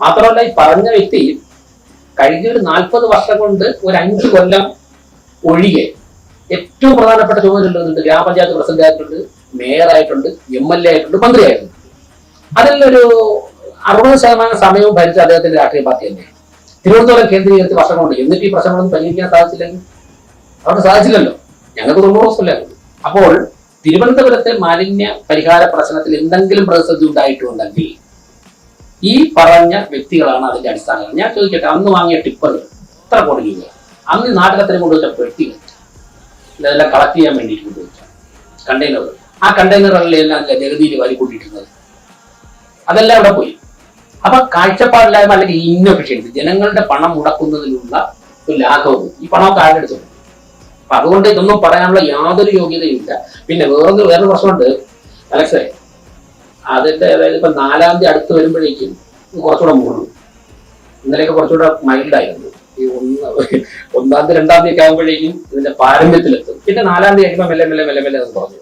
മാത്രമല്ല ഈ പറഞ്ഞ വ്യക്തി കഴിഞ്ഞ ഒരു 40 വർഷം കൊണ്ട് ഒരു 5 കൊല്ലം ഒഴികെ ഏറ്റവും പ്രധാനപ്പെട്ട ചുമതലയുണ്ട്. ഗ്രാമപഞ്ചായത്ത് പ്രസിഡന്റ് ആയിട്ടുണ്ട്, മേയറായിട്ടുണ്ട്, MLA ആയിട്ടുണ്ട്, മന്ത്രിയായിട്ടുണ്ട്. അതിലൊരു 60% സമയവും ഭരിച്ച അദ്ദേഹത്തിന്റെ രാഷ്ട്രീയ പാർട്ടി തന്നെ. തിരുവനന്തപുരം കേന്ദ്രീകരിച്ച് വർഷം കൊണ്ട്. എന്നിട്ട് ഈ പ്രശ്നങ്ങളൊന്നും പരിഹരിക്കാൻ സാധിച്ചില്ലെങ്കിൽ അവിടെ സാധിച്ചില്ലല്ലോ. ഞങ്ങൾക്ക് 90 ദിവസമല്ലായിരുന്നു. അപ്പോൾ തിരുവനന്തപുരത്തെ മാലിന്യ പരിഹാര പ്രശ്നത്തിൽ എന്തെങ്കിലും പ്രതിസന്ധി ഉണ്ടായിട്ടുണ്ടെങ്കിൽ ഈ പറഞ്ഞ വ്യക്തികളാണ് അതിന്റെ അടിസ്ഥാനം. ഞാൻ ചോദിക്കട്ടെ, അന്ന് വാങ്ങിയ ടിപ്പർ എത്ര കോടി രൂപ? അന്ന് നാട്ടിലത്തിന് കൊണ്ടുവച്ച വ്യക്തികൾ ഇതെല്ലാം കളക്ട് ചെയ്യാൻ വേണ്ടിയിട്ട് കൊണ്ടുവച്ച കണ്ടെയ്നറുകൾ, ആ കണ്ടെയ്നറുകളിലെല്ലാം ജഗതിയിൽ വാരി കൂട്ടിയിട്ടുള്ളത് അതെല്ലാം അവിടെ പോയി. അപ്പൊ കാഴ്ചപ്പാടില്ലായ്മ അല്ലെങ്കിൽ ഇൻഎഫിഷ്യൻസി, ജനങ്ങളുടെ പണം മുടക്കുന്നതിലുള്ള ഒരു ലാഘവം, ഈ പണമൊക്കെ ആരെടുത്തു. അപ്പൊ അതുകൊണ്ട് ഇതൊന്നും പറയാനുള്ള യാതൊരു യോഗ്യതയുമില്ല. പിന്നെ വേറൊരു പ്രശ്നമുണ്ട് അലക്സേ, അതിന്റെ അതായത് ഇപ്പൊ 4-ാം തീയതി അടുത്ത് വരുമ്പോഴേക്കും കുറച്ചുകൂടെ മുകളിൽ, ഇന്നലെയൊക്കെ കുറച്ചുകൂടെ മൈൽഡായിരുന്നു. ഈ 1-ാം തീയതി 2-ാം തീയതി ഒക്കെ ആകുമ്പോഴേക്കും ഇതിന്റെ പാരമ്യത്തിലെത്തും. പിന്നെ 4-ാം തീയതി കഴിയുമ്പോൾ മെല്ലെ മെല്ലെ മെല്ലെ മെല്ലെ അത് കുറഞ്ഞു.